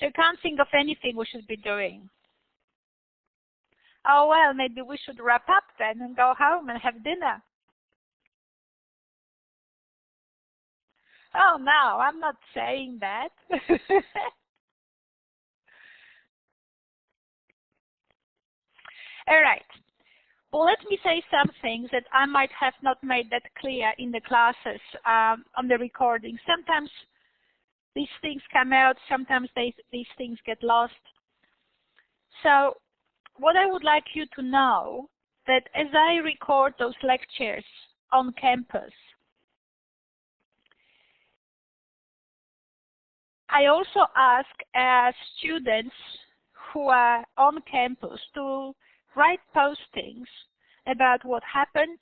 So you can't think of anything we should be doing. Oh, well, maybe we should wrap up then and go home and have dinner. Oh, no, I'm not saying that. All right. Well, let me say some things that I might have not made that clear in the classes on the recording. Sometimes these things come out, sometimes these things get lost. So what I would like you to know, that as I record those lectures on campus, I also ask students who are on campus to write postings about what happened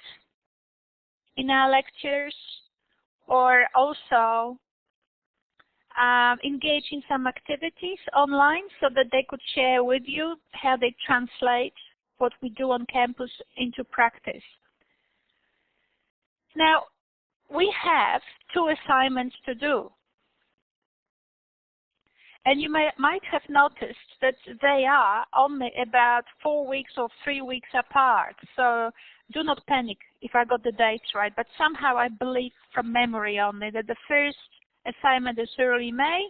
in our lectures, or also engage in some activities online so that they could share with you how they translate what we do on campus into practice. Now, we have 2 assignments to do. And you might have noticed that they are only about 4 weeks or 3 weeks apart. So do not panic if I got the dates right. But somehow I believe from memory only that the first assignment is early May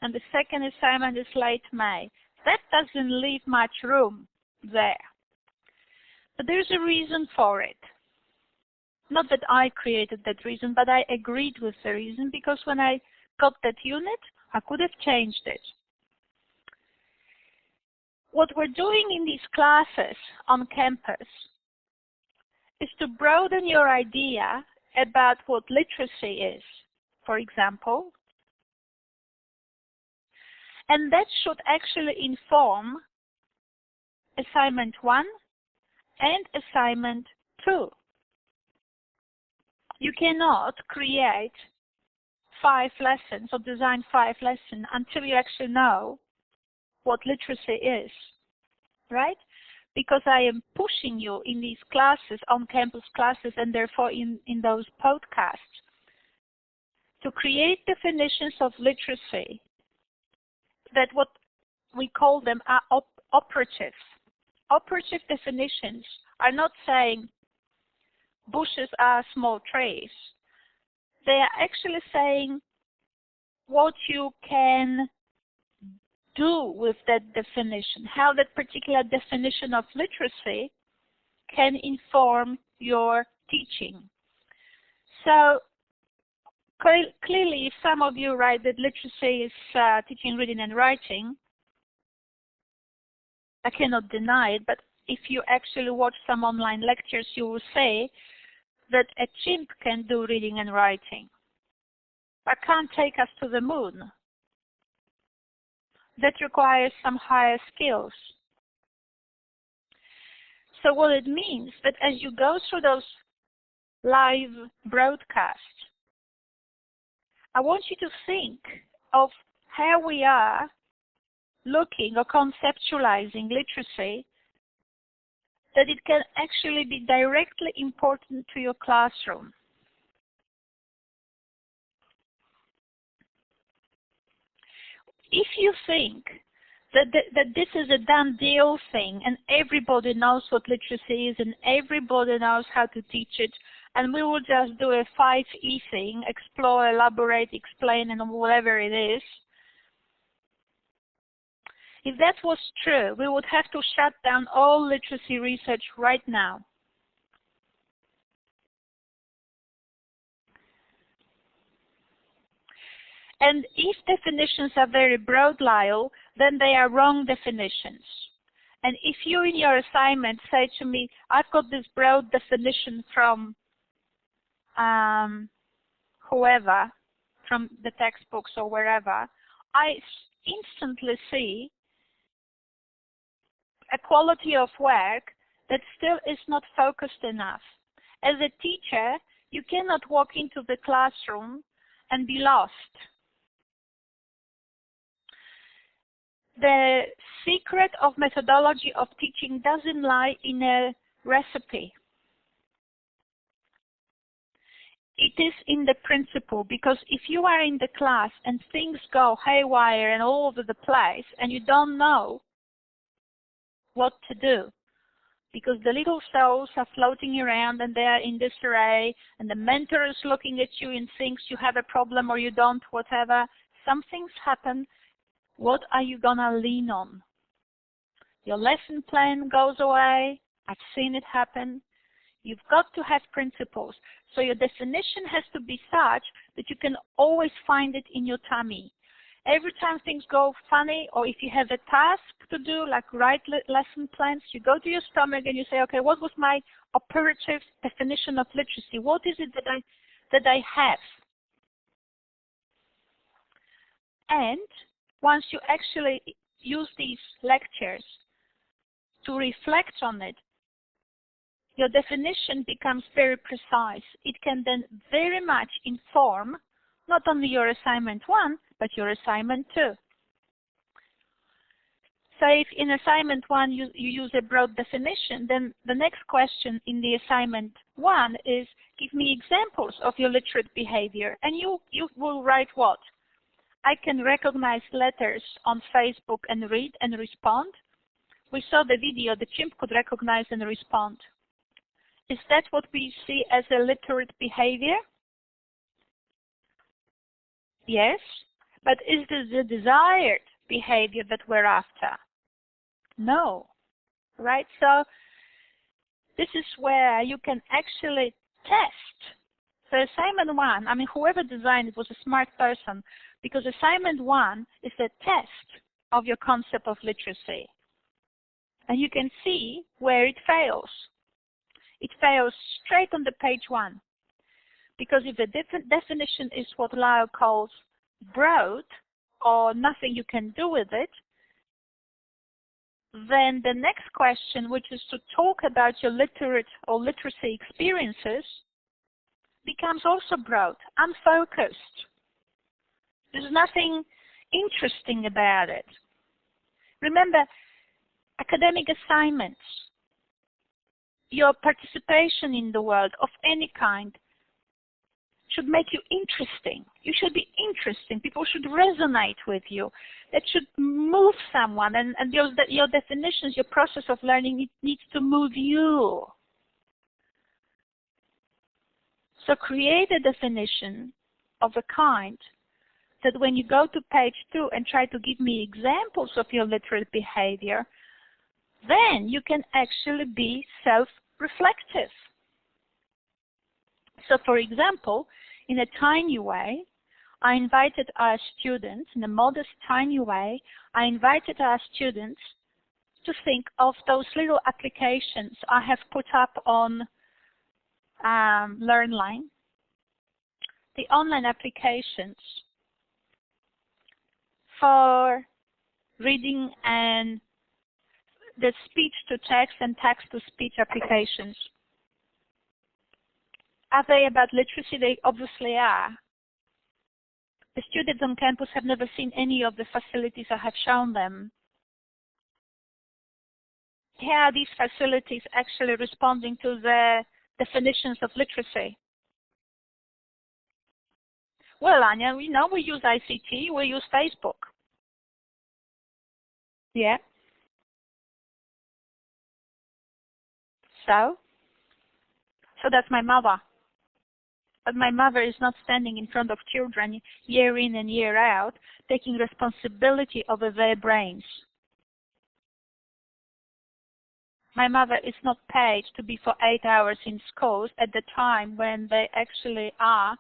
and the second assignment is late May. That doesn't leave much room there. But there's a reason for it. Not that I created that reason, but I agreed with the reason, because when I got that unit, I could have changed it. What we're doing in these classes on campus is to broaden your idea about what literacy is, for example. And that should actually inform assignment 1 and assignment 2. You cannot create 5 lessons or design 5 lessons until you actually know what literacy is, right? Because I am pushing you in these classes, on-campus classes, and therefore in those podcasts, to create definitions of literacy that what we call them are operative. Operative definitions are not saying bushes are small trees. They are actually saying what you can do with that definition, how that particular definition of literacy can inform your teaching. So clearly, if some of you write that literacy is teaching reading and writing, I cannot deny it, but if you actually watch some online lectures, you will say that a chimp can do reading and writing, but can't take us to the moon. That requires some higher skills. So what it means that as you go through those live broadcasts, I want you to think of how we are looking or conceptualizing literacy, that it can actually be directly important to your classroom. If you think that this is a done deal thing and everybody knows what literacy is and everybody knows how to teach it, and we will just do a 5E thing, explore, elaborate, explain, and whatever it is, if that was true, we would have to shut down all literacy research right now. And if definitions are very broad, Lyle, then they are wrong definitions. And if you in your assignment say to me, I've got this broad definition from whoever, from the textbooks or wherever, I instantly see a quality of work that still is not focused enough. As a teacher, you cannot walk into the classroom and be lost. The secret of methodology of teaching doesn't lie in a recipe. It is in the principle, because if you are in the class and things go haywire and all over the place and you don't know what to do, because the little souls are floating around and they are in disarray and the mentor is looking at you and thinks you have a problem or you don't, whatever, some things happen, what are you gonna lean on? Your lesson plan goes away. I've seen it happen. You've got to have principles. So your definition has to be such that you can always find it in your tummy. Every time things go funny, or if you have a task to do, like write lesson plans, you go to your stomach and you say, okay, what was my operative definition of literacy? What is it that I have? And once you actually use these lectures to reflect on it, your definition becomes very precise. It can then very much inform not only your assignment 1, but your assignment 2. So if in assignment 1 you use a broad definition, then the next question in the assignment 1 is, give me examples of your literate behavior. And you will write what? I can recognize letters on Facebook and read and respond. We saw the video, the chimp could recognize and respond. Is that what we see as a literate behavior? Yes, but is this the desired behavior that we're after? No, right? So this is where you can actually test. So assignment 1, I mean, whoever designed it was a smart person, because assignment 1 is a test of your concept of literacy. And you can see where it fails. It fails straight on the page 1. Because if the definition is what Lyle calls broad, or nothing you can do with it, then the next question, which is to talk about your literate or literacy experiences, becomes also broad, unfocused. There's nothing interesting about it. Remember, academic assignments, your participation in the world of any kind, should make you interesting. You should be interesting. People should resonate with you. That should move someone. And your definitions, your process of learning, it needs to move you. So create a definition of a kind that when you go to page 2 and try to give me examples of your literate behavior, then you can actually be self-reflective. So for example, in a tiny way, I invited our students, in a modest, tiny way, I invited our students to think of those little applications I have put up on LearnLine, the online applications for reading and the speech-to-text and text-to-speech applications. Are they about literacy? They obviously are. The students on campus have never seen any of the facilities I have shown them. Here are these facilities actually responding to the definitions of literacy. Well, Ania, we know we use ICT, we use Facebook. Yeah. So that's my mother. But my mother is not standing in front of children year in and year out, taking responsibility over their brains. My mother is not paid to be for 8 hours in schools at the time when they actually are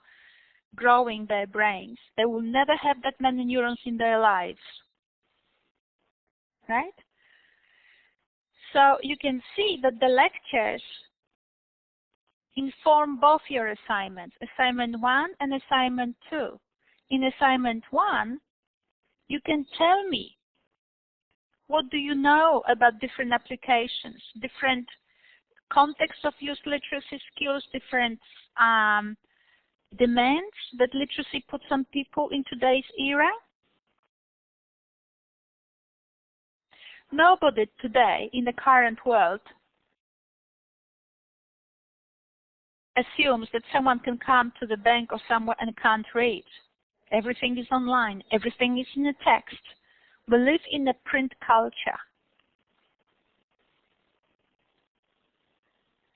growing their brains. They will never have that many neurons in their lives. Right? So you can see that the lectures inform both your assignments, assignment 1 and assignment 2. In assignment 1, you can tell me, what do you know about different applications, different contexts of use literacy skills, different demands that literacy puts on people in today's era? Nobody today in the current world assumes that someone can come to the bank or somewhere and can't read. Everything is online. Everything is in a text. We live in a print culture.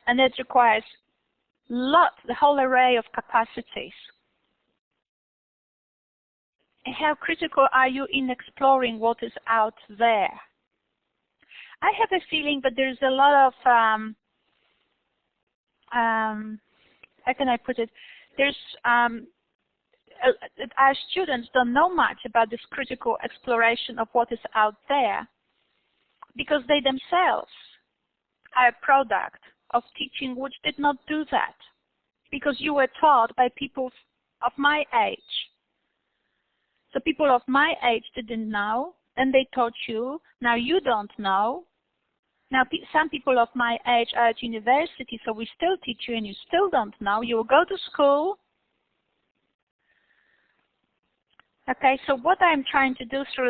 And it requires the whole array of capacities. How critical are you in exploring what is out there? I have a feeling that there's a lot of, how can I put it? There's, our students don't know much about this critical exploration of what is out there because they themselves are a product of teaching which did not do that, because you were taught by people of my age. So people of my age didn't know, and they taught you. Now you don't know. Now some people of my age are at university, so we still teach you and you still don't know. You will go to school. Okay, so what I'm trying to do through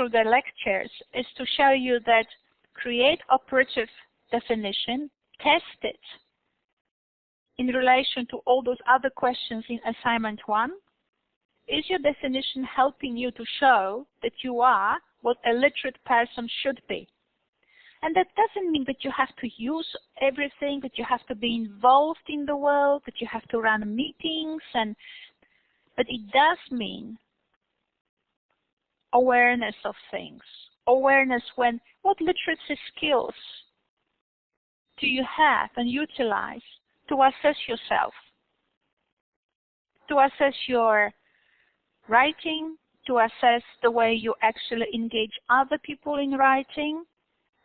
the lectures is to show you that create operative definition, test it in relation to all those other questions in assignment 1. Is your definition helping you to show that you are what a literate person should be? And that doesn't mean that you have to use everything, that you have to be involved in the world, that you have to run meetings, but it does mean awareness of things. Awareness what literacy skills do you have and utilize to assess yourself, to assess your writing, to assess the way you actually engage other people in writing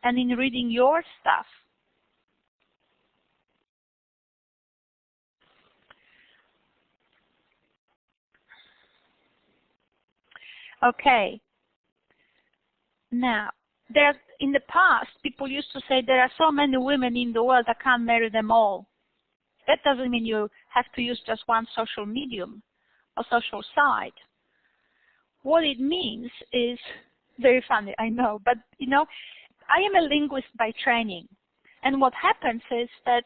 and in reading your stuff. Okay. Now, in the past, people used to say there are so many women in the world, I can't marry them all. That doesn't mean you have to use just one social medium or social site. What it means is very funny, I know, but I am a linguist by training. And what happens is that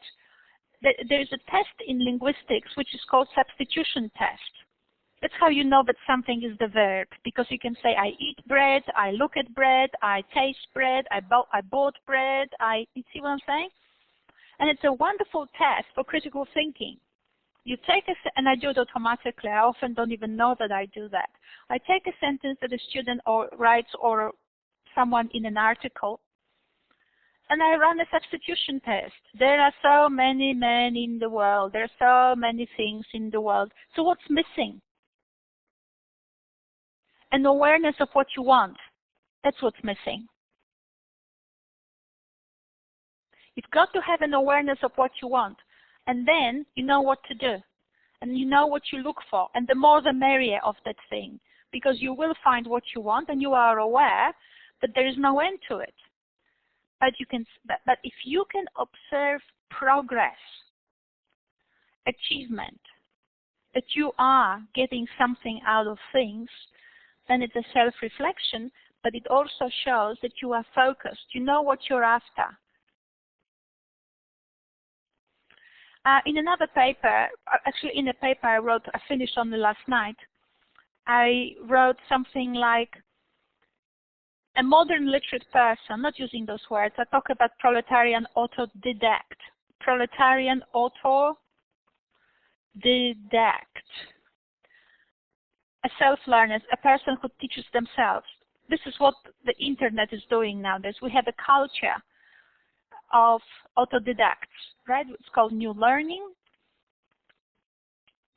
there's a test in linguistics which is called substitution test. That's how you know that something is the verb, because you can say I eat bread, I look at bread, I taste bread, I bought bread, you see what I'm saying? And it's a wonderful test for critical thinking. You take and I do it automatically. I often don't even know that I do that. I take a sentence that a student writes or someone in an article, and I run a substitution test. There are so many men in the world. There are so many things in the world. So what's missing? An awareness of what you want. That's what's missing. You've got to have an awareness of what you want. And then you know what to do. And you know what you look for. And the more the merrier of that thing. Because you will find what you want and you are aware that there is no end to it. But if you can observe progress, achievement, that you are getting something out of things, then it's a self-reflection, but it also shows that you are focused. You know what you're after. In another paper, actually in a paper I finished on the last night, I wrote something like, a modern literate person, not using those words, I talk about proletarian autodidact. Proletarian autodidact. A self-learner, a person who teaches themselves. This is what the internet is doing nowadays. We have a culture of autodidacts, right? It's called new learning.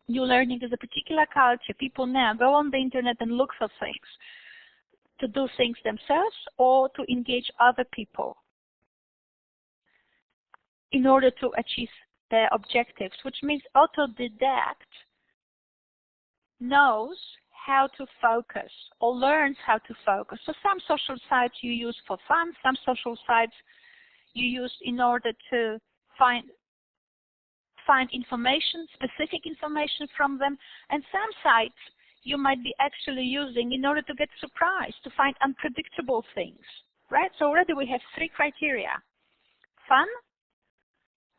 New learning is a particular culture. People now go on the internet and look for things, to do things themselves or to engage other people in order to achieve their objectives, which means autodidact knows how to focus or learns how to focus. So some social sites you use for fun, some social sites you use in order to find information, specific information from them, and some sites you might be actually using in order to get surprised, to find unpredictable things, right? So already we have 3 criteria. Fun,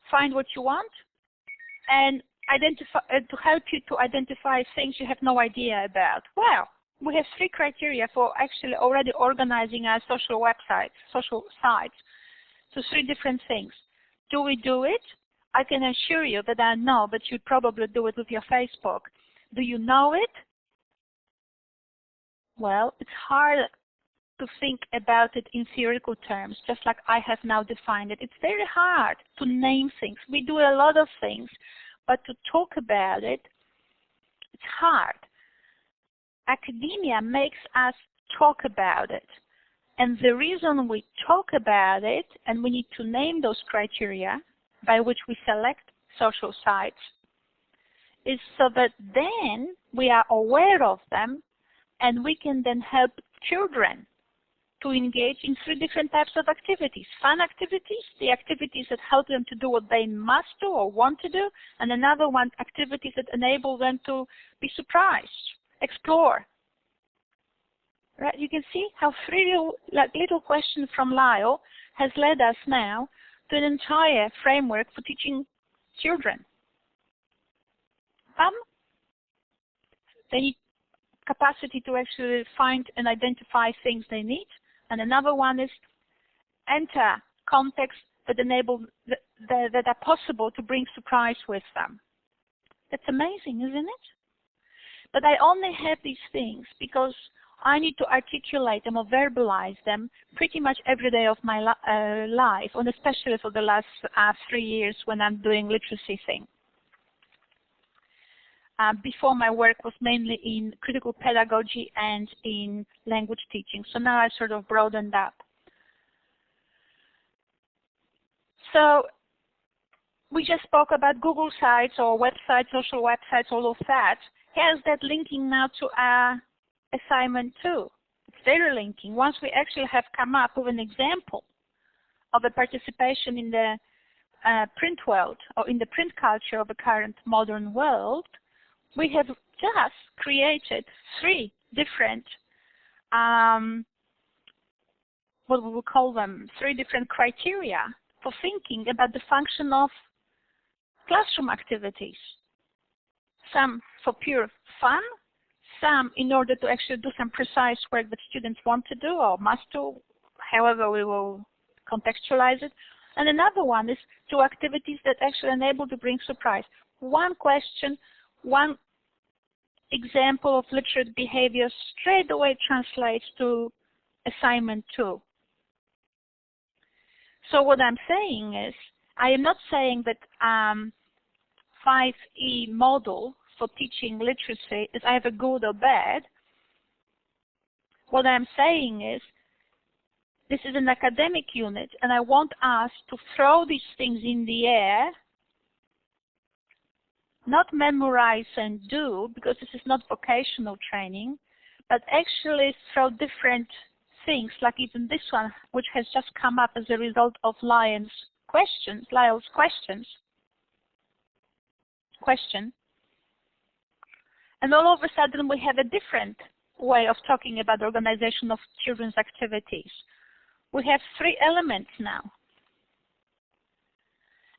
find what you want, and to help you to identify things you have no idea about. Well, we have 3 criteria for actually already organizing our social websites, social sites. So 3 different things. Do we do it? I can assure you that I know, but you'd probably do it with your Facebook. Do you know it? Well, it's hard to think about it in theoretical terms, just like I have now defined it. It's very hard to name things. We do a lot of things, but to talk about it, it's hard. Academia makes us talk about it. And the reason we talk about it, and we need to name those criteria by which we select social sites, is so that then we are aware of them, and we can then help children to engage in 3 different types of activities. Fun activities, the activities that help them to do what they must do or want to do, and another one, activities that enable them to be surprised, explore. Right? You can see how 3 little questions from Lyle has led us now to an entire framework for teaching children. They need capacity to actually find and identify things they need. And another one is enter contexts that enable that are possible to bring surprise with them. That's amazing, isn't it? But I only have these things because I need to articulate them or verbalize them pretty much every day of my life, and especially for the last 3 years when I'm doing literacy thing. Before, my work was mainly in critical pedagogy and in language teaching. So now I sort of broadened up. So we just spoke about Google sites or websites, social websites, all of that. Here's that linking now to our assignment 2. It's very linking. Once we actually have come up with an example of a participation in the print world or in the print culture of the current modern world, we have just created 3 different, what we will call them, 3 different criteria for thinking about the function of classroom activities. Some for pure fun, some in order to actually do some precise work that students want to do or must do, however we will contextualize it. And another one is 2 activities that actually enable to bring surprise. 1 question, 1 example of literate behavior straight away translates to assignment 2. So what I'm saying is, I am not saying that 5E model for teaching literacy is either good or bad. What I'm saying is, this is an academic unit, and I want us to throw these things in the air, not memorize and do, because this is not vocational training, but actually throw different things, like even this one, which has just come up as a result of Lyle's question. And all of a sudden we have a different way of talking about the organization of children's activities. We have 3 elements now.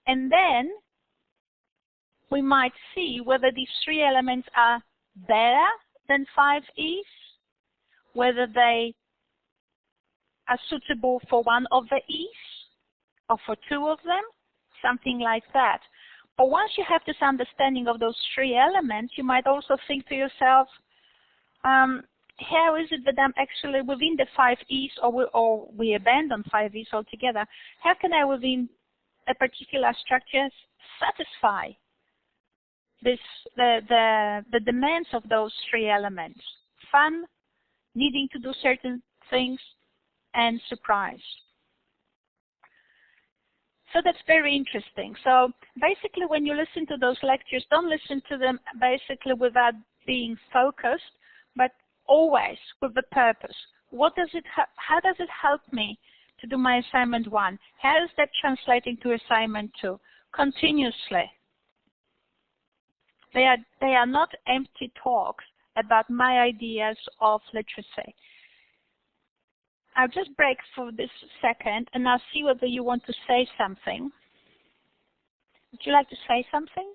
And then we might see whether these 3 elements are better than 5Es, whether they are suitable for 1 of the E's or for 2 of them, something like that. But once you have this understanding of those 3 elements, you might also think to yourself, how is it that I'm actually within the 5Es, or we abandon 5Es altogether? How can I, within a particular structure, satisfy the demands of those 3 elements? Fun, needing to do certain things, and surprise. So that's very interesting. So basically, when you listen to those lectures, don't listen to them basically without being focused, but always with the purpose. How does it help me to do my assignment 1? How is that translating to assignment 2? Continuously. They are not empty talks about my ideas of literacy. I'll just break for this second, and I'll see whether you want to say something. Would you like to say something?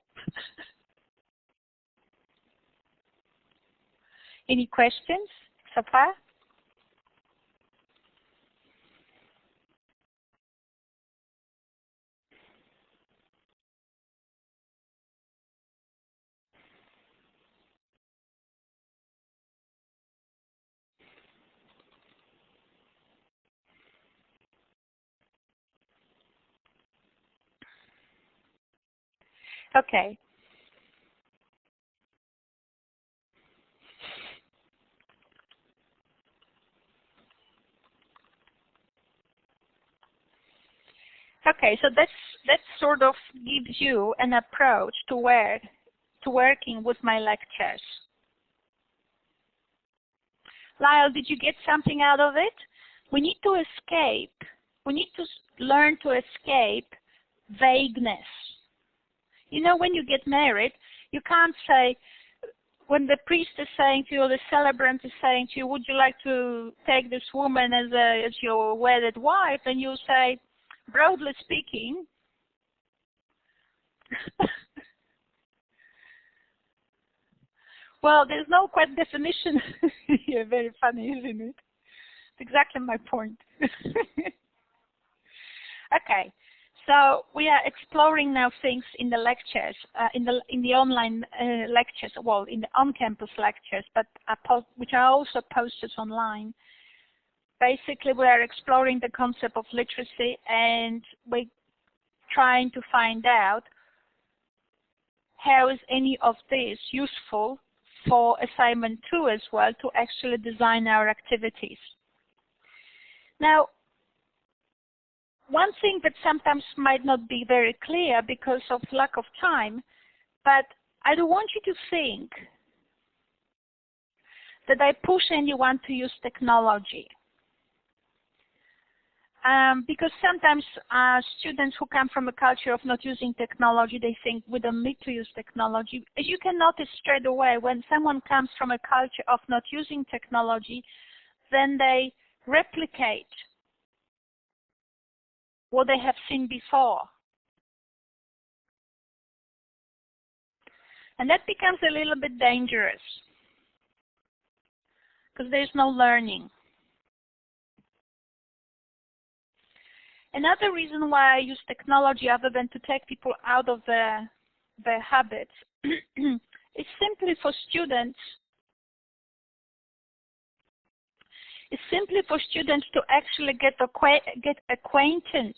Any questions so far? Okay. Okay, so that sort of gives you an approach to working with my lectures. Lyle, did you get something out of it? We need to escape. We need to learn to escape vagueness. You know, when you get married, you can't say, when the priest is saying to you, or the celebrant is saying to you, would you like to take this woman as your wedded wife? And you say, broadly speaking, well, there's no quite definition here. Very funny, isn't it? It's exactly my point. Okay, so we are exploring now things in the lectures, in the online lectures, well, in the on-campus lectures, but which are also posted online. Basically, we are exploring the concept of literacy, and we're trying to find out how is any of this useful for assignment 2 as well, to actually design our activities. Now, one thing that sometimes might not be very clear because of lack of time, but I don't want you to think that I push anyone to use technology. Because sometimes students who come from a culture of not using technology, they think we don't need to use technology. As you can notice straight away, when someone comes from a culture of not using technology, then they replicate what they have seen before. And that becomes a little bit dangerous because there's no learning. Another reason why I use technology, other than to take people out of their habits, is simply for students. It's simply for students to actually get acquainted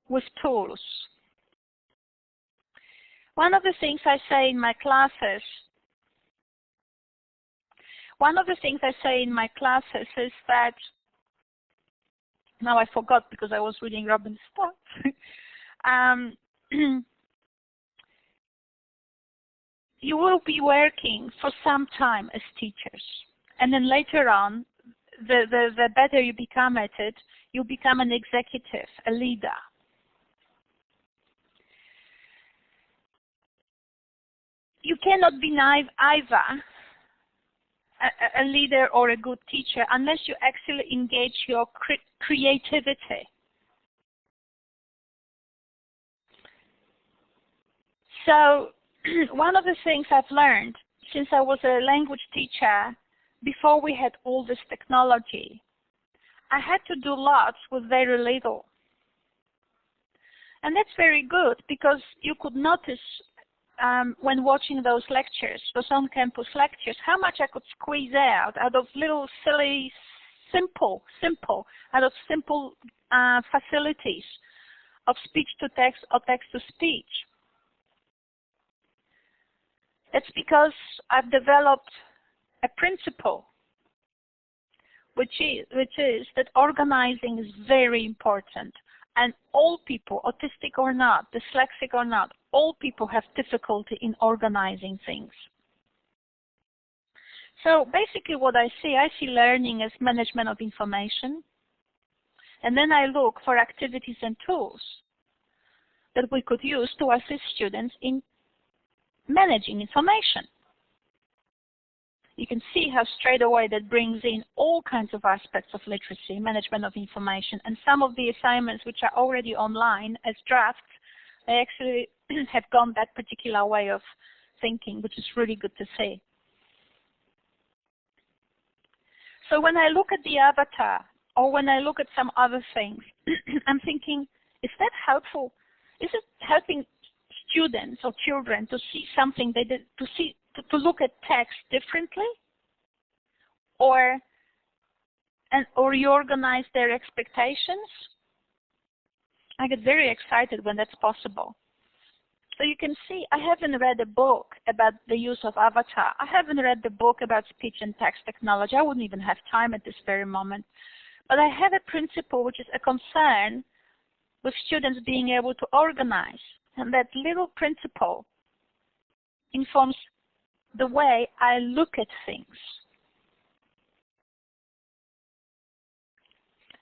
with tools. One of the things I say in my classes, is that, now I forgot because I was reading Robin's thoughts. You will be working for some time as teachers, and then later on, the better you become at it, you become an executive, a leader. You cannot be either a leader or a good teacher unless you actually engage your creativity. So one of the things I've learned since I was a language teacher, before we had all this technology, I had to do lots with very little. And that's very good because you could notice when watching those lectures, those on-campus lectures, how much I could squeeze out of little silly, simple facilities of speech-to-text or text-to-speech. That's because I've developed a principle, which is that organizing is very important. And all people, autistic or not, dyslexic or not, all people have difficulty in organizing things. So basically what I see learning as management of information. And then I look for activities and tools that we could use to assist students in managing information. You can see how straight away that brings in all kinds of aspects of literacy, management of information, and some of the assignments which are already online as drafts, They actually have gone that particular way of thinking, which is really good to see. So when I look at the avatar, or when I look at some other things, I'm thinking, is that helpful? Is it helping students or children to see something they did, to look at text differently, or reorganize their expectations? I get very excited when that's possible. So you can see I haven't read a book about the use of avatar. I haven't read the book about speech and text technology. I wouldn't even have time at this very moment. But I have a principle which is a concern with students being able to organize. And that little principle informs the way I look at things.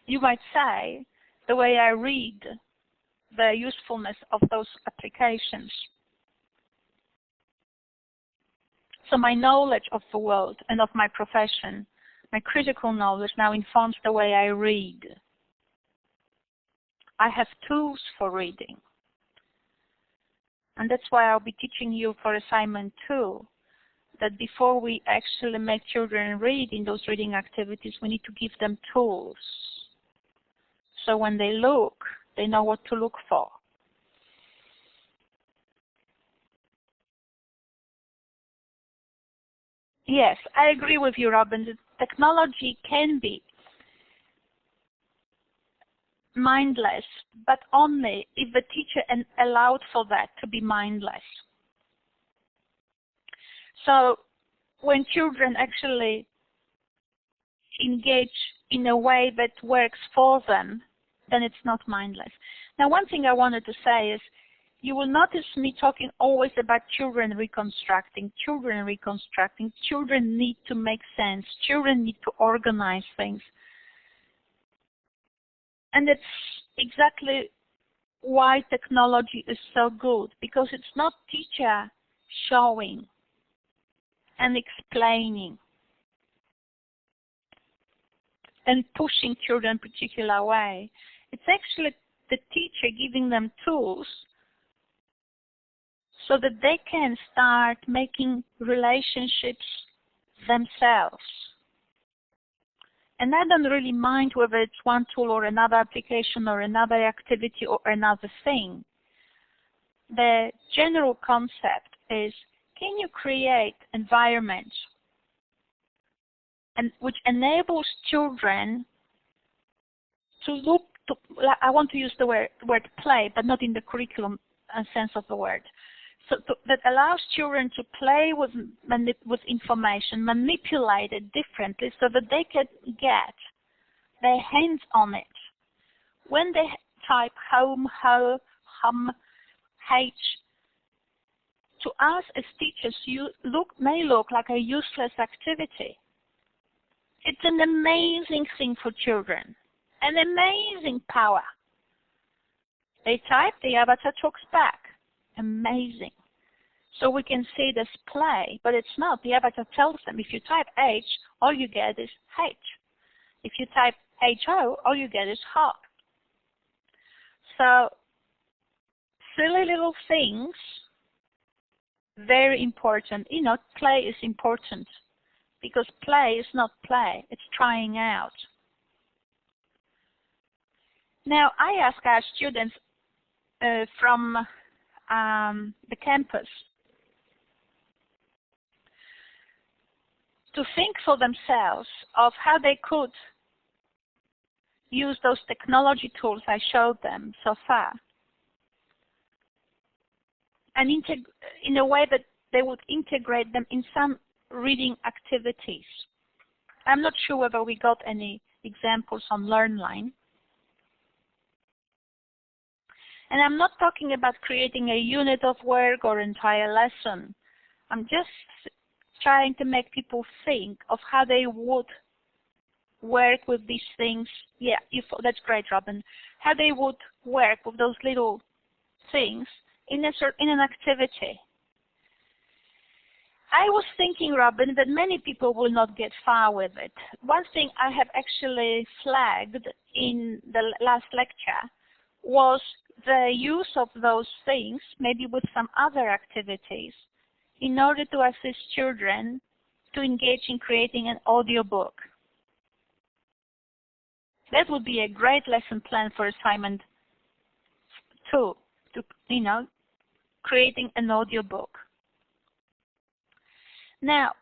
You might say the way I read the usefulness of those applications. So my knowledge of the world and of my profession, my critical knowledge now informs the way I read. I have tools for reading. And that's why I'll be teaching you for assignment 2, that before we actually make children read in those reading activities, we need to give them tools. So when they look, they know what to look for. Yes, I agree with you, Robin. The technology can be mindless, but only if the teacher allowed for that to be mindless. So when children actually engage in a way that works for them, then it's not mindless. Now, one thing I wanted to say is, you will notice me talking always about children reconstructing. Children reconstructing. Children need to make sense. Children need to organize things. And that's exactly why technology is so good, because it's not teacher showing and explaining and pushing children a particular way. It's actually the teacher giving them tools so that they can start making relationships themselves. And I don't really mind whether it's one tool or another application or another activity or another thing. The general concept is, can you create environments which enables children to look to, I want to use the word play, but not in the curriculum sense of the word. So that allows children to play with information, manipulate it differently so that they can get their hands on it. When they type home, ho, hum, h, to us as teachers, may look like a useless activity. It's an amazing thing for children, an amazing power. They type, the avatar talks back. Amazing. So we can see this play, but it's not. The avatar tells them, if you type H, all you get is H. If you type HO, all you get is HO. So silly little things, very important. You know, play is important because play is not play. It's trying out. Now, I ask our students from the campus to think for themselves of how they could use those technology tools I showed them so far, and in a way that they would integrate them in some reading activities. I'm not sure whether we got any examples on LearnLine. And I'm not talking about creating a unit of work or entire lesson. I'm just trying to make people think of how they would work with these things. Yeah, that's great, Robin. How they would work with those little things in an activity. I was thinking, Robin, that many people will not get far with it. One thing I have actually flagged in the last lecture was the use of those things, maybe with some other activities, in order to assist children to engage in creating an audiobook. That would be a great lesson plan for assignment 2, creating an audiobook. Now,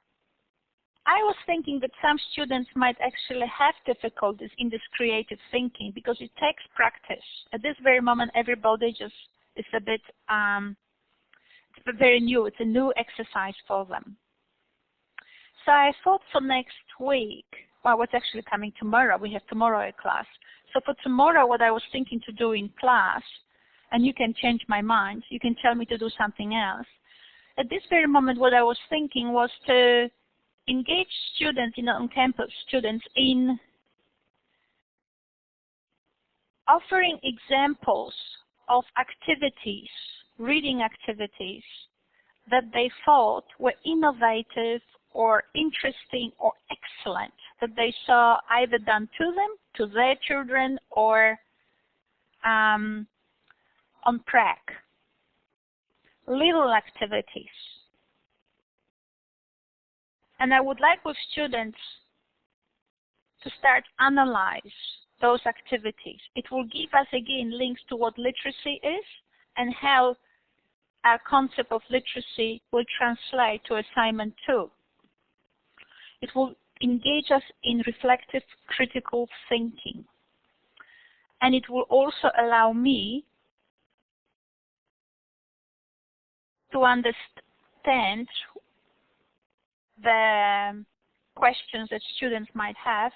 I was thinking that some students might actually have difficulties in this creative thinking because it takes practice. At this very moment, everybody just is a bit, it's very new. It's a new exercise for them. So I thought for next week, well, what's actually coming tomorrow, we have tomorrow a class. So for tomorrow, what I was thinking to do in class, and you can change my mind, you can tell me to do something else. At this very moment, what I was thinking was to engage students, on-campus students, in offering examples of activities, reading activities, that they thought were innovative or interesting or excellent, that they saw either done to them, to their children, or on track. Little activities. And I would like with students to start analyze those activities. It will give us again links to what literacy is and how our concept of literacy will translate to assignment 2. It will engage us in reflective critical thinking. And it will also allow me to understand the questions that students might have,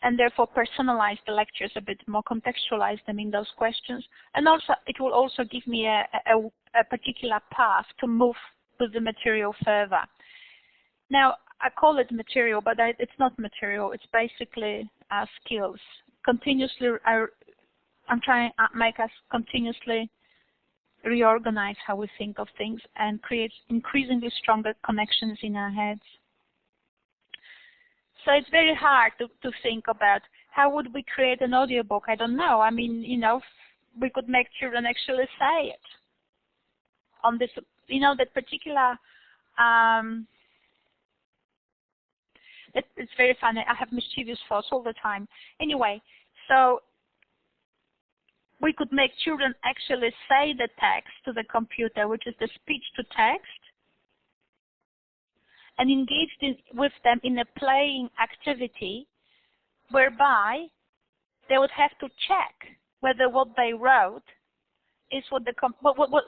and therefore personalize the lectures a bit more, contextualize them in those questions. And also, it will also give me a particular path to move with the material further. Now, I call it material, but it's not material. It's basically skills. Continuously, I'm trying to make us continuously reorganize how we think of things and create increasingly stronger connections in our heads. So it's very hard to think about how would we create an audiobook. I don't know. I mean, we could make children actually say it on this, that particular, it's very funny. I have mischievous thoughts all the time. Anyway, so we could make children actually say the text to the computer, which is the speech to text, and engage with them in a playing activity whereby they would have to check whether what they wrote is what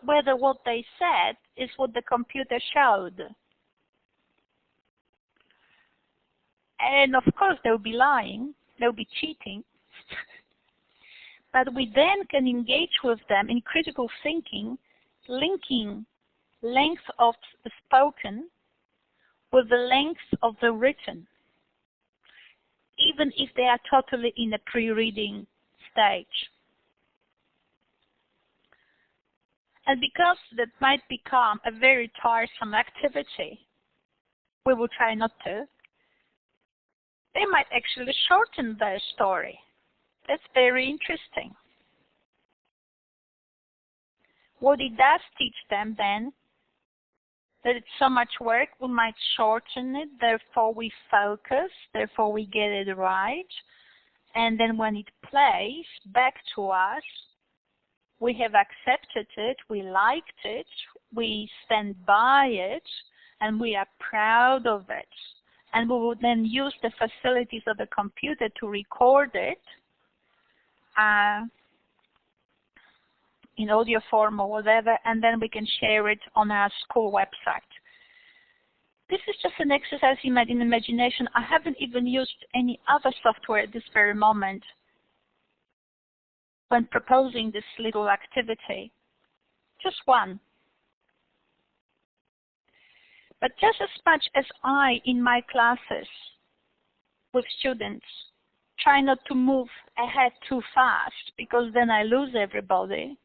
whether what they said is what the computer showed. And of course they will be lying, they will be cheating. But we then can engage with them in critical thinking, linking length of the spoken with the length of the written, even if they are totally in a pre-reading stage. And because that might become a very tiresome activity, we will try not to, they might actually shorten their story. That's very interesting. What it does teach them then, that it's so much work, we might shorten it, therefore we focus, therefore we get it right, and then when it plays back to us, we have accepted it, we liked it, we stand by it, and we are proud of it. And we will then use the facilities of the computer to record it in audio form or whatever, and then we can share it on our school website. This is just an exercise in imagination. I haven't even used any other software at this very moment when proposing this little activity. Just one. But just as much as I, in my classes with students, try not to move ahead too fast because then I lose everybody,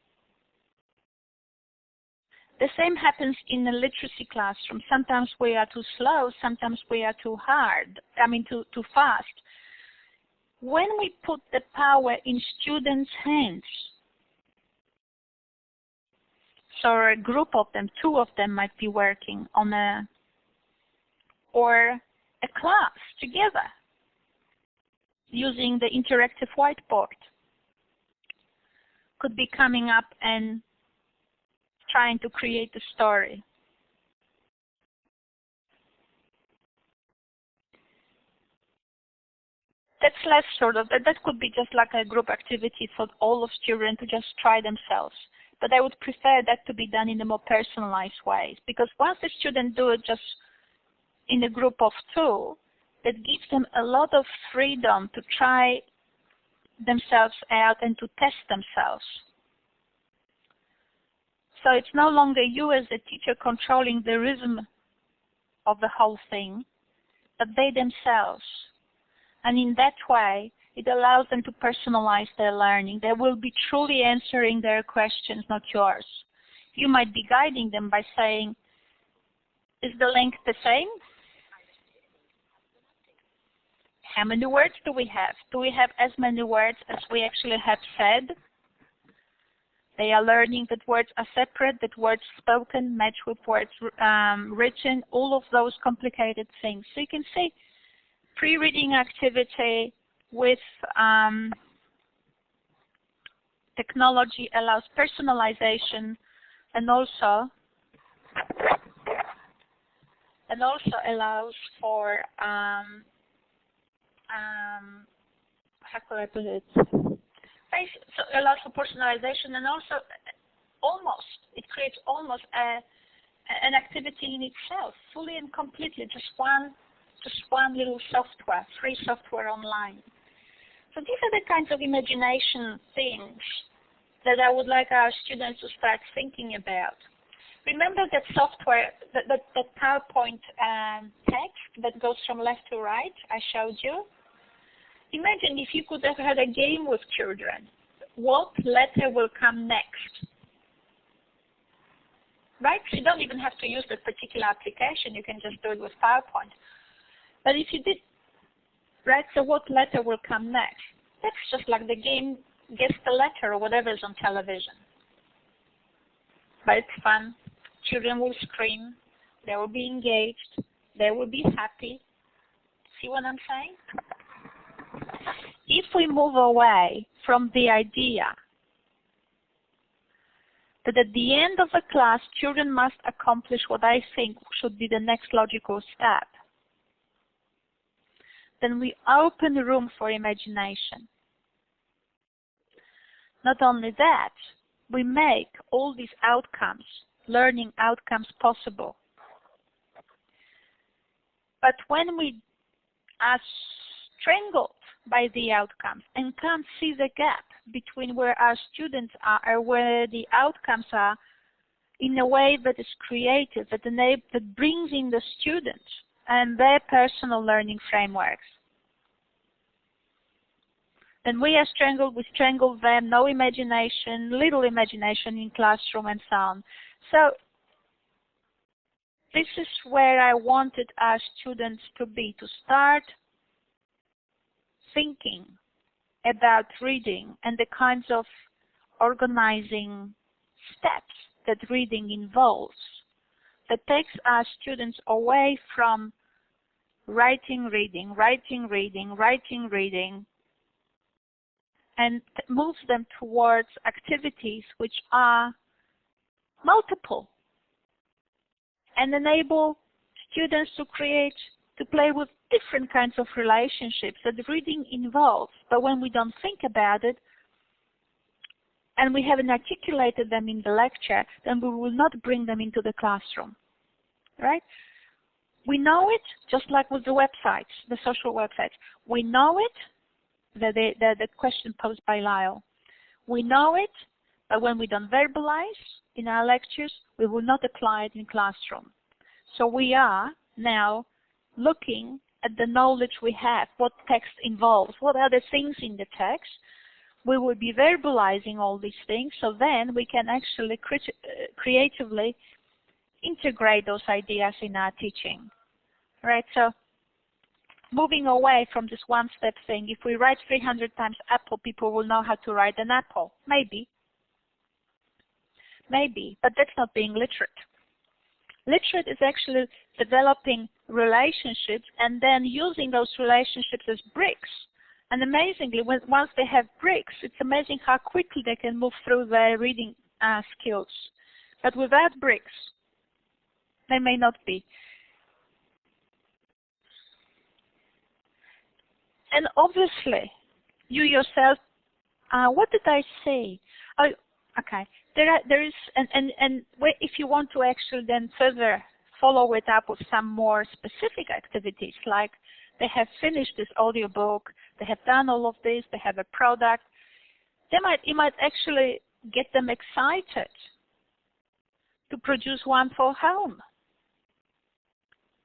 the same happens in a literacy classroom. Sometimes we are too slow, sometimes we are too fast. When we put the power in students' hands So a group of them, 2 of them might be working on a class together using the interactive whiteboard. Could be coming up and trying to create a story. That's less sort of, that could be just like a group activity for all of students to just try themselves. But I would prefer that to be done in a more personalized way, because once the students do it just in a group of 2, that gives them a lot of freedom to try themselves out and to test themselves. So it's no longer you as a teacher controlling the rhythm of the whole thing, but they themselves. And in that way, it allows them to personalize their learning. They will be truly answering their questions, not yours. You might be guiding them by saying, is the length the same? How many words do we have? Do we have as many words as we actually have said? They are learning that words are separate, that words spoken match with words written, all of those complicated things. So you can see pre-reading activity with technology allows personalization and also allows for how could I put it? So it allows for personalization, and also it creates almost an activity in itself, fully and completely, just one little software, free software online. So these are the kinds of imagination things that I would like our students to start thinking about. Remember that software, that PowerPoint text that goes from left to right I showed you? Imagine if you could have had a game with children. What letter will come next? Right? So you don't even have to use that particular application. You can just do it with PowerPoint. But if you did, right, so what letter will come next? That's just like the game Guess the Letter or whatever is on television. But it's fun. Children will scream. They will be engaged. They will be happy. See what I'm saying? If we move away from the idea that at the end of the class, children must accomplish what I think should be the next logical step, then we open room for imagination. Not only that, we make all these outcomes, learning outcomes, possible. But when we are strangled by the outcomes and can't see the gap between where our students are or where the outcomes are in a way that is creative, that brings in the students and their personal learning frameworks, then we are strangled, we strangle them, no imagination, little imagination in classroom and so on. So this is where I wanted our students to be, to start thinking about reading and the kinds of organizing steps that reading involves, that takes our students away from writing, reading, and moves them towards activities which are multiple and enable students to play with different kinds of relationships that reading involves. But when we don't think about it and we haven't articulated them in the lecture, then we will not bring them into the classroom, right? We know it, just like with the websites, the social websites. We know it, the question posed by Lyle. We know it, but when we don't verbalize in our lectures, we will not apply it in classroom. So we are now looking at the knowledge we have, what text involves, what are the things in the text. We will be verbalizing all these things, so then we can actually creatively integrate those ideas in our teaching. Right? So moving away from this one-step thing, if we write 300 times apple, people will know how to write an apple. Maybe. maybe, but that's not being literate. Literate is actually developing relationships and then using those relationships as bricks. And amazingly, once they have bricks, it's amazing how quickly they can move through their reading skills. But without bricks, they may not be. And obviously, you yourself, what did I say? Oh, okay. There is, and if you want to actually then further follow it up with some more specific activities, like they have finished this audiobook, they have done all of this, they have a product, you might actually get them excited to produce one for home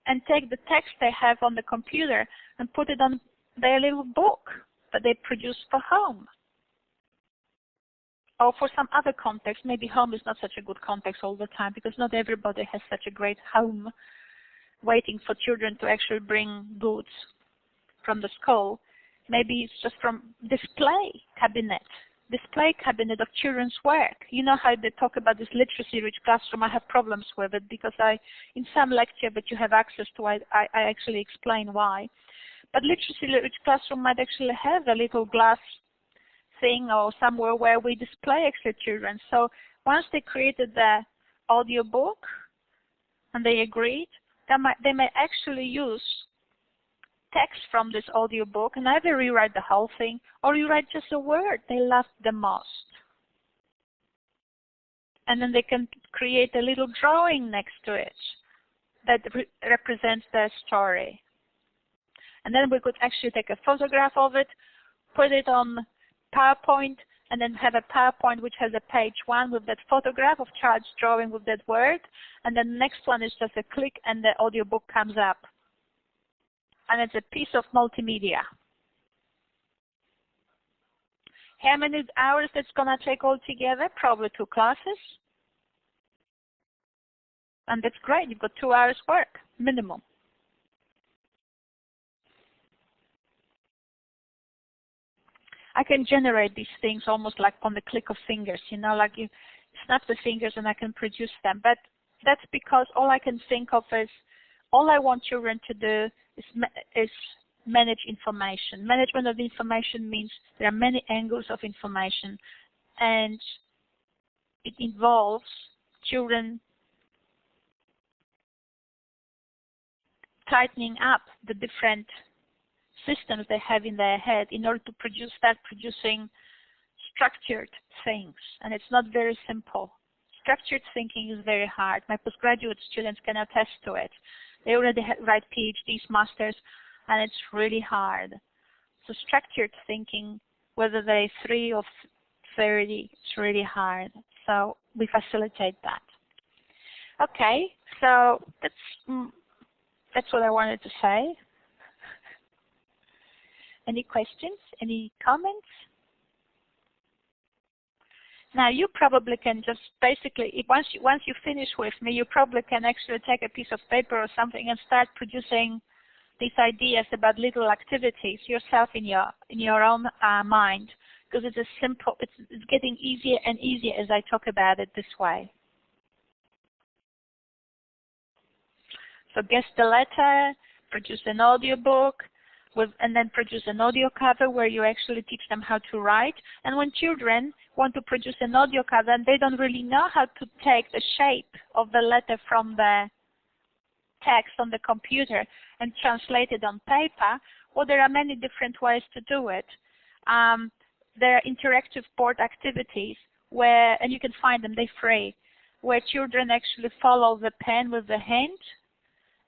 and take the text they have on the computer and put it on their little book that they produce for home. Or for some other context, maybe home is not such a good context all the time because not everybody has such a great home waiting for children to actually bring goods from the school. Maybe it's just from display cabinet of children's work. You know how they talk about this literacy-rich classroom. I have problems with it because in some lecture that you have access to, I actually explain why. But literacy-rich classroom might actually have a little glass thing or somewhere where we display actually children. So once they created the audiobook and they agreed, they may actually use text from this audiobook and either rewrite the whole thing or rewrite just a word they loved the most. And then they can create a little drawing next to it that represents their story. And then we could actually take a photograph of it, put it on PowerPoint, and then have a PowerPoint which has a page 1 with that photograph of child's drawing with that word, and then the next one is just a click and the audiobook comes up. And it's a piece of multimedia. How many hours that's going to take altogether? Probably 2 classes. And that's great. You've got 2 hours work, minimum. I can generate these things almost like on the click of fingers, you know, like you snap the fingers and I can produce them. But that's because all I can think of is, all I want children to do is manage information. Management of information means there are many angles of information, and it involves children tightening up the different systems they have in their head in order to start producing structured things. And it's not very simple. Structured thinking is very hard. My postgraduate students can attest to it. They already write PhDs, masters, and it's really hard. So structured thinking, whether they're 3 or 30, it's really hard. So we facilitate that. Okay, so that's what I wanted to say. Any questions? Any comments? Now you probably can just basically, once you finish with me, you probably can actually take a piece of paper or something and start producing these ideas about little activities yourself in your own mind, because it's a simple. It's getting easier and easier as I talk about it this way. So guess the letter, produce an audiobook, and then produce an audio cover where you actually teach them how to write. And when children want to produce an audio cover and they don't really know how to take the shape of the letter from the text on the computer and translate it on paper, well, there are many different ways to do it. There are interactive board activities where, and you can find them, they're free, where children actually follow the pen with the hand,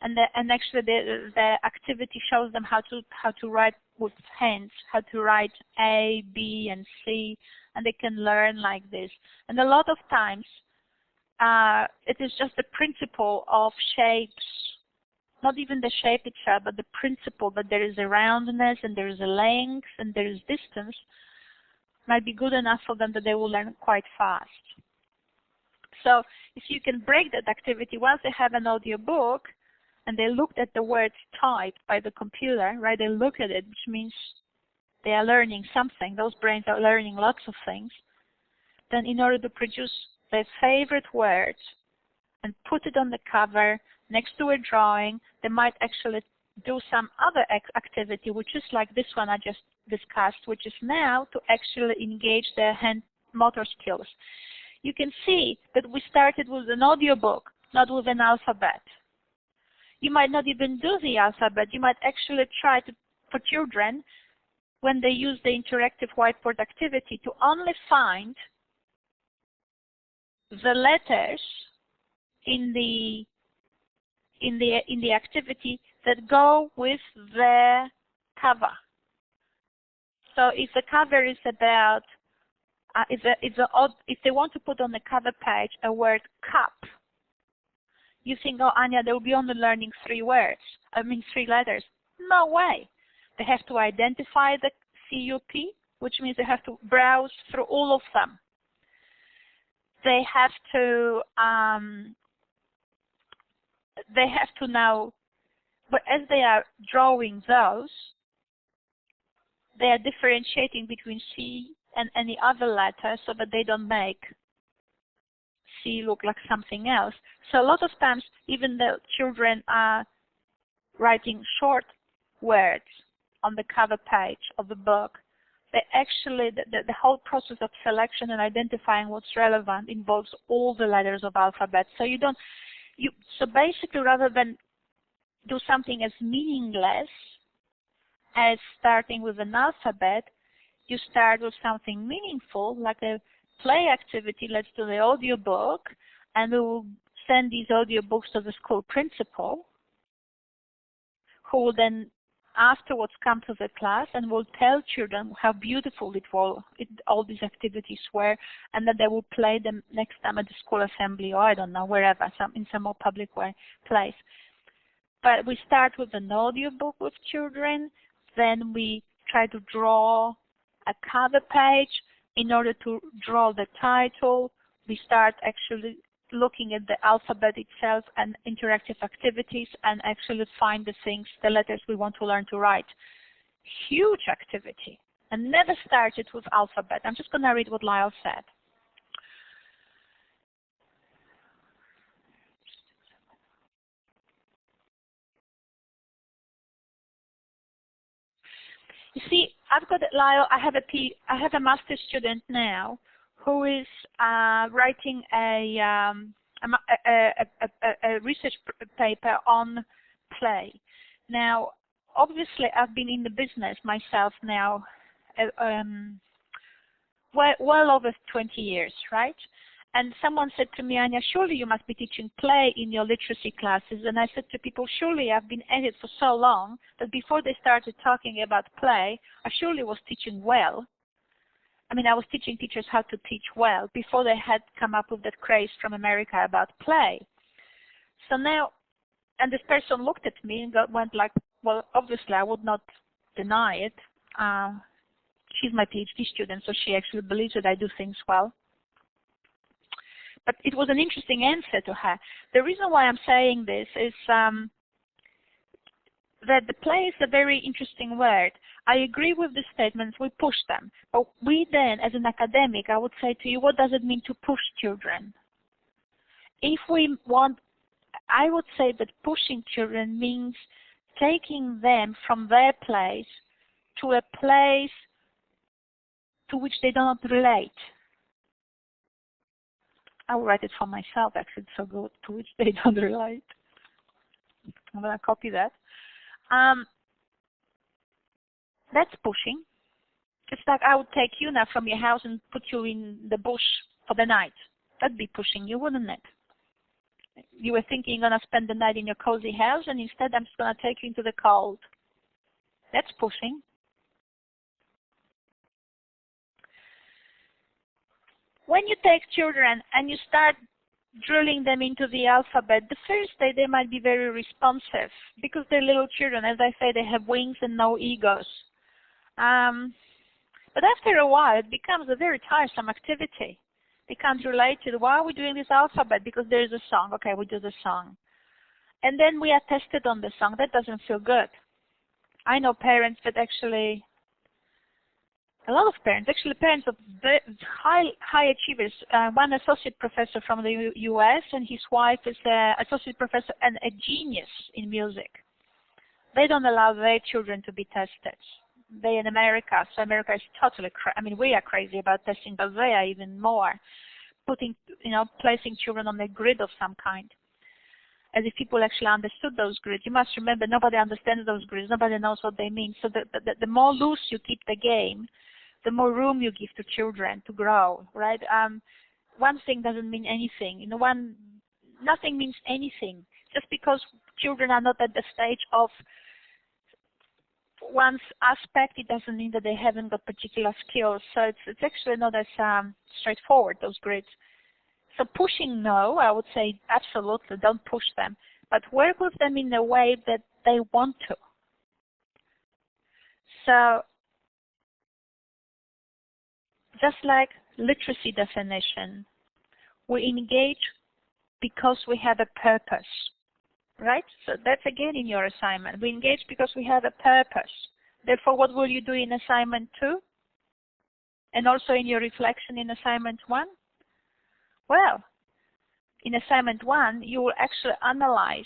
and actually the activity shows them how to write with hands, how to write A, B, and C, and they can learn like this. And a lot of times, it is just the principle of shapes, not even the shape itself, but the principle that there is a roundness and there is a length and there is distance might be good enough for them that they will learn quite fast. So if you can break that activity, once they have an audio book and they looked at the words typed by the computer, right? They look at it, which means they are learning something. Those brains are learning lots of things. Then in order to produce their favorite word and put it on the cover next to a drawing. They might actually do some other activity, which is like this one I just discussed, which is now to actually engage their hand motor skills. You can see that we started with an audiobook, not with an alphabet. You might not even do the alphabet. You might actually try to, for children, when they use the interactive whiteboard activity, to only find the letters in the activity that go with the cover. So if the cover is about, if they want to put on the cover page a word cup, you think, oh, Ania, they will be only learning 3 letters. No way. They have to identify the CUP, which means they have to browse through all of them. They have to now, but as they are drawing those, they are differentiating between C and any other letter so that they don't make C look like something else. So a lot of times, even though children are writing short words on the cover page of the book, they actually, the whole process of selection and identifying what's relevant involves all the letters of alphabet. So so basically, rather than do something as meaningless as starting with an alphabet, you start with something meaningful, like a play activity. Let's do the audiobook, and we will send these audiobooks to the school principal, who will then afterwards come to the class and will tell children how beautiful all these activities were, and that they will play them next time at the school assembly, or I don't know, wherever, in some more public place. But we start with an audiobook with children, then we try to draw a cover page. In order to draw the title, we start actually looking at the alphabet itself and interactive activities and actually find the letters we want to learn to write. Huge activity, and never started with alphabet. I'm just going to read what Lyle said. You see, I've got Lyle. I have a master's student now who is writing a research paper on play. Now, obviously, I've been in the business myself now well over 20 years, right? And someone said to me, Ania, surely you must be teaching play in your literacy classes. And I said to people, surely I've been at it for so long that before they started talking about play, I surely was teaching well. I mean, I was teaching teachers how to teach well before they had come up with that craze from America about play. So now, and this person looked at me and went like, well, obviously I would not deny it. She's my PhD student, so she actually believes that I do things well. But it was an interesting answer to her. The reason why I'm saying this is that the play is a very interesting word. I agree with the statements, we push them. But we then, as an academic, I would say to you, what does it mean to push children? If we want, I would say that pushing children means taking them from their place to a place to which they do not relate. I will write it for myself, actually, it's so good, to which they don't relate. I'm going to copy that. That's pushing. It's like I would take you now from your house and put you in the bush for the night. That'd be pushing you, wouldn't it? You were thinking you're going to spend the night in your cozy house, and instead I'm just going to take you into the cold. That's pushing. When you take children and you start drilling them into the alphabet, the first day they might be very responsive because they're little children. As I say, they have wings and no egos. But after a while, it becomes a very tiresome activity. They can't relate to, why are we doing this alphabet? Because there is a song. Okay, we do the song. And then we are tested on the song. That doesn't feel good. I know parents that actually a lot of parents, actually parents of high achievers. One associate professor from the US, and his wife is an associate professor and a genius in music. They don't allow their children to be tested. They in America, so America is totally I mean, we are crazy about testing, but they are even more, placing children on a grid of some kind. As if people actually understood those grids. You must remember, nobody understands those grids. Nobody knows what they mean. So the more loose you keep the game, the more room you give to children to grow, right? One thing doesn't mean anything. Nothing means anything. Just because children are not at the stage of one's aspect, it doesn't mean that they haven't got particular skills. So it's actually not as straightforward, those grids. So pushing, no, I would say absolutely don't push them, but work with them in a way that they want to. So just like literacy definition, we engage because we have a purpose, right? So that's again in your assignment. We engage because we have a purpose. Therefore, what will you do in assignment 2? And also in your reflection in assignment 1? Well, in assignment 1, you will actually analyze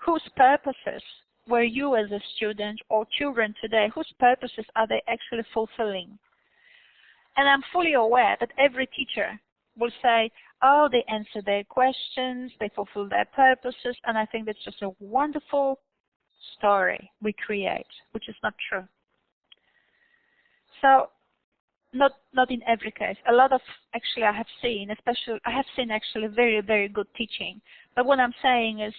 whose purposes were you as a student or children today, whose purposes are they actually fulfilling? And I'm fully aware that every teacher will say, oh, they answer their questions, they fulfill their purposes, and I think that's just a wonderful story we create, which is not true. So, not in every case. A lot of, actually, I have seen actually very, very good teaching. But what I'm saying is,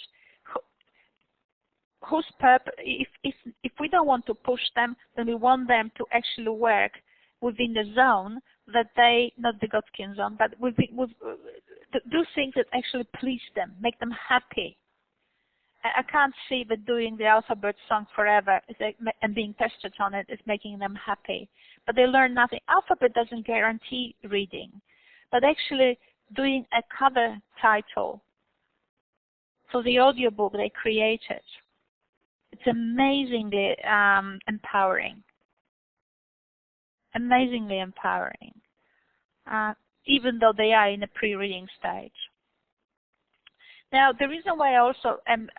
whose purpose? If we don't want to push them, then we want them to actually work within the zone that they, not the Godskin zone, but do things that actually please them, make them happy. I can't see that doing the alphabet song forever and being tested on it is making them happy. But they learn nothing. Alphabet doesn't guarantee reading. But actually doing a cover title for the audiobook they created, it's amazingly empowering. Amazingly empowering. Even though they are in a pre-reading stage. Now, the reason why I also am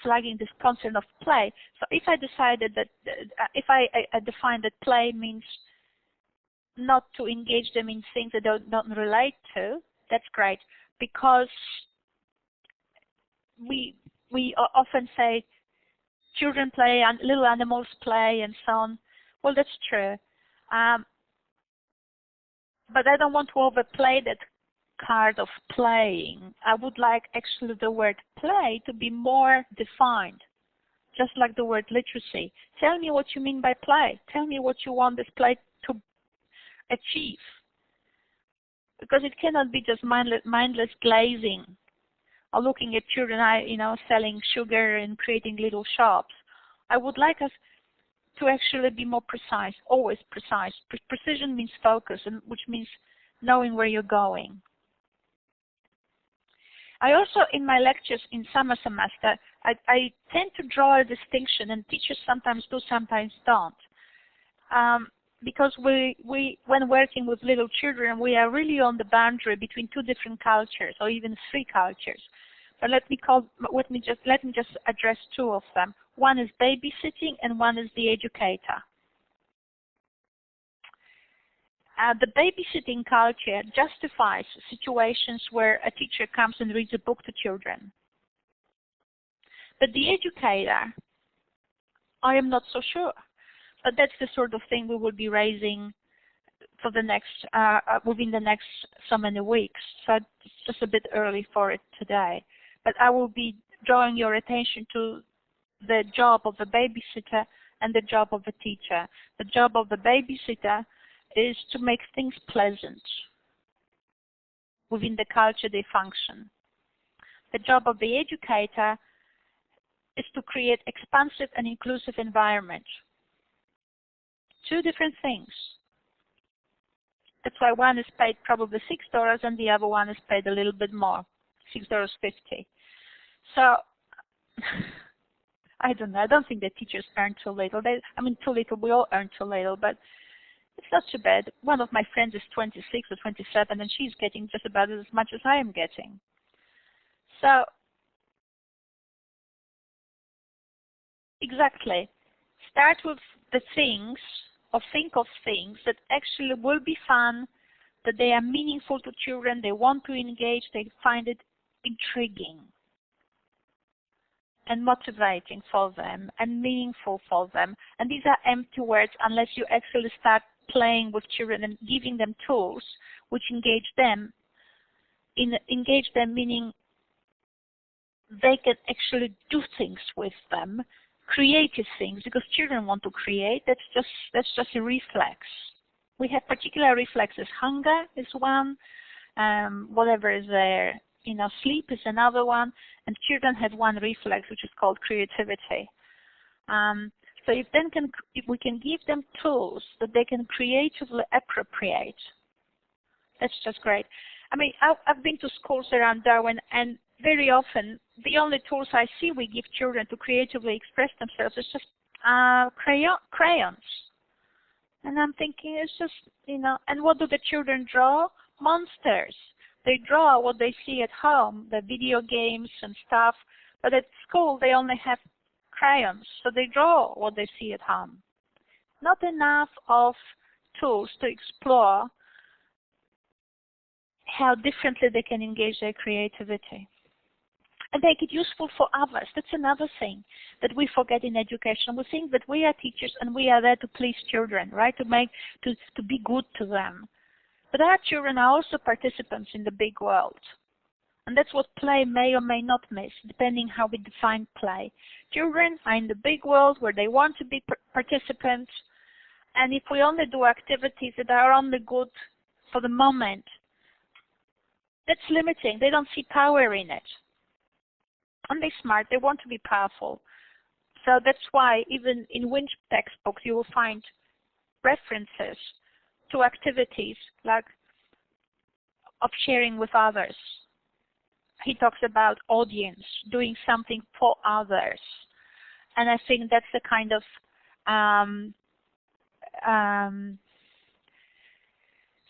flagging this concept of play, so if I decided that, if I define that play means not to engage them in things that they don't relate to, that's great, because we often say children play and little animals play and so on. Well, that's true. But I don't want to overplay that card of playing. I would like actually the word play to be more defined, just like the word literacy. Tell me what you mean by play. Tell me what you want this play to achieve. Because it cannot be just mindless glazing or looking at children, selling sugar and creating little shops. I would like us to actually be more precise, always precise. Precision means focus, which means knowing where you're going. I also, in my lectures in summer semester, I tend to draw a distinction, and teachers sometimes do, sometimes don't. Because when working with little children, we are really on the boundary between 2 different cultures, or even 3 cultures. But let me just address 2 of them. One is babysitting, and one is the educator. The babysitting culture justifies situations where a teacher comes and reads a book to children. But the educator, I am not so sure. But that's the sort of thing we will be raising for the next, within the next so many weeks. So it's just a bit early for it today. But I will be drawing your attention to the job of a babysitter and the job of a teacher. The job of the babysitter is to make things pleasant within the culture they function. The job of the educator is to create expansive and inclusive environment. 2 different things. That's why one is paid probably $6 and the other one is paid a little bit more, $6.50. So I don't know. I don't think that teachers earn too little. Too little. We all earn too little, but it's not too bad. One of my friends is 26 or 27, and she's getting just about as much as I am getting. So, exactly. Start with the things, or think of things that actually will be fun, that they are meaningful to children, they want to engage, they find it intriguing and motivating for them and meaningful for them. And these are empty words unless you actually start playing with children and giving them tools which engage them. Engage them meaning they can actually do things with them, creative things, because children want to create. That's just a reflex. We have particular reflexes. Hunger is one, whatever is there, sleep is another one, and children have one reflex which is called creativity. So if we can give them tools that they can creatively appropriate, that's just great. I've been to schools around Darwin, and very often the only tools I see we give children to creatively express themselves is just crayons. And I'm thinking, it's just, and what do the children draw? Monsters. They draw what they see at home, the video games and stuff, but at school they only have crayons, so they draw what they see at home. Not enough of tools to explore how differently they can engage their creativity and make it useful for others. That's another thing that we forget in education. We think that we are teachers and we are there to please children, right? To be good to them. But our children are also participants in the big world. And that's what play may or may not miss, depending how we define play. Children are in the big world where they want to be participants. And if we only do activities that are only good for the moment, that's limiting. They don't see power in it. And they're smart. They want to be powerful. So that's why even in Winch textbooks you will find references to activities like of sharing with others. He talks about audience, doing something for others. And I think that's the kind of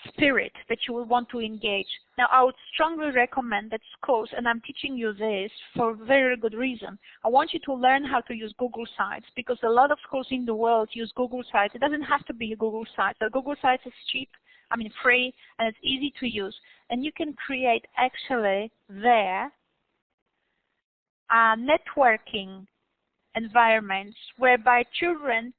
spirit that you will want to engage. Now, I would strongly recommend that schools, and I'm teaching you this for a very good reason. I want you to learn how to use Google Sites, because a lot of schools in the world use Google Sites. It doesn't have to be a Google Site. So Google Sites is cheap, free, and it's easy to use. And you can create actually there networking environments whereby children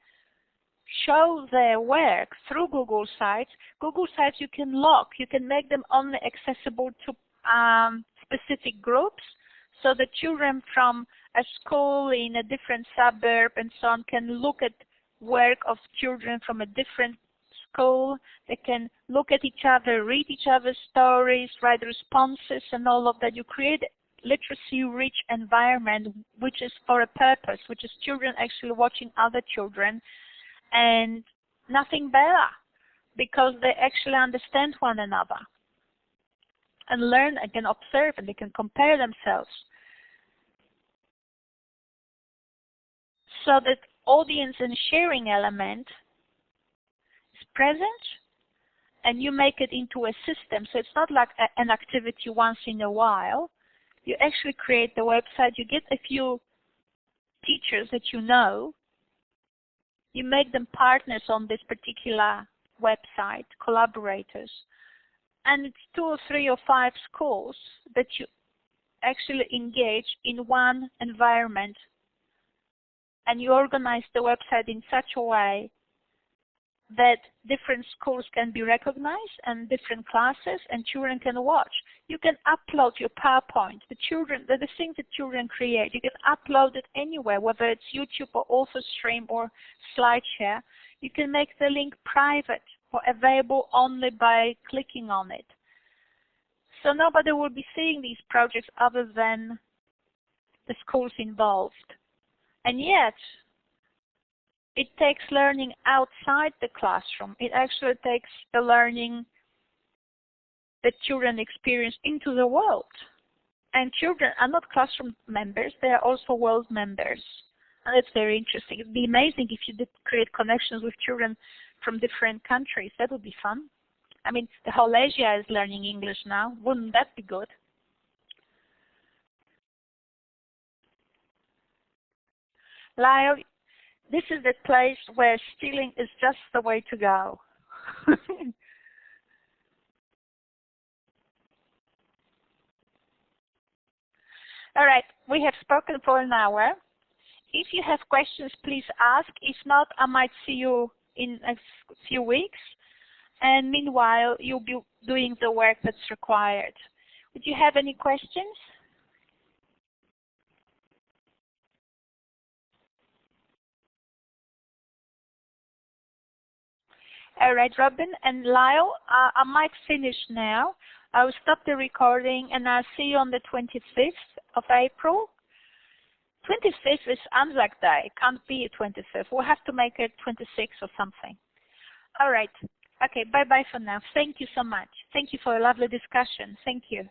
show their work through Google Sites. Google Sites you can lock. You can make them only accessible to specific groups, so that children from a school in a different suburb and so on can look at work of children from a different school. They can look at each other, read each other's stories, write responses and all of that. You create literacy-rich environment which is for a purpose, which is children actually watching other children, and nothing better, because they actually understand one another and learn and can observe, and they can compare themselves. So that audience and sharing element is present, and you make it into a system. So it's not like an activity once in a while. You actually create the website, you get a few teachers that you know, you make them partners on this particular website, collaborators, and it's 2 or 3 or 5 schools that you actually engage in one environment, and you organize the website in such a way that different schools can be recognized and different classes, and children can watch. You can upload your PowerPoint. The things that children create, you can upload it anywhere, whether it's YouTube or AuthorStream or SlideShare. You can make the link private or available only by clicking on it. So nobody will be seeing these projects other than the schools involved. And yet, it takes learning outside the classroom. It actually takes the learning that children experience into the world. And children are not classroom members, they are also world members. And it's very interesting. It'd be amazing if you did create connections with children from different countries. That would be fun. I mean, the whole Asia is learning English now. Wouldn't that be good? Lyle, this is the place where stealing is just the way to go. All right, we have spoken for an hour. If you have questions, please ask. If not, I might see you in a few weeks. And meanwhile, you'll be doing the work that's required. Would you have any questions? All right, Robin and Lyle, I might finish now. I will stop the recording and I'll see you on the 25th of April. 25th is Anzac Day. It can't be 25th. We'll have to make it 26th or something. All right. Okay, bye-bye for now. Thank you so much. Thank you for a lovely discussion. Thank you.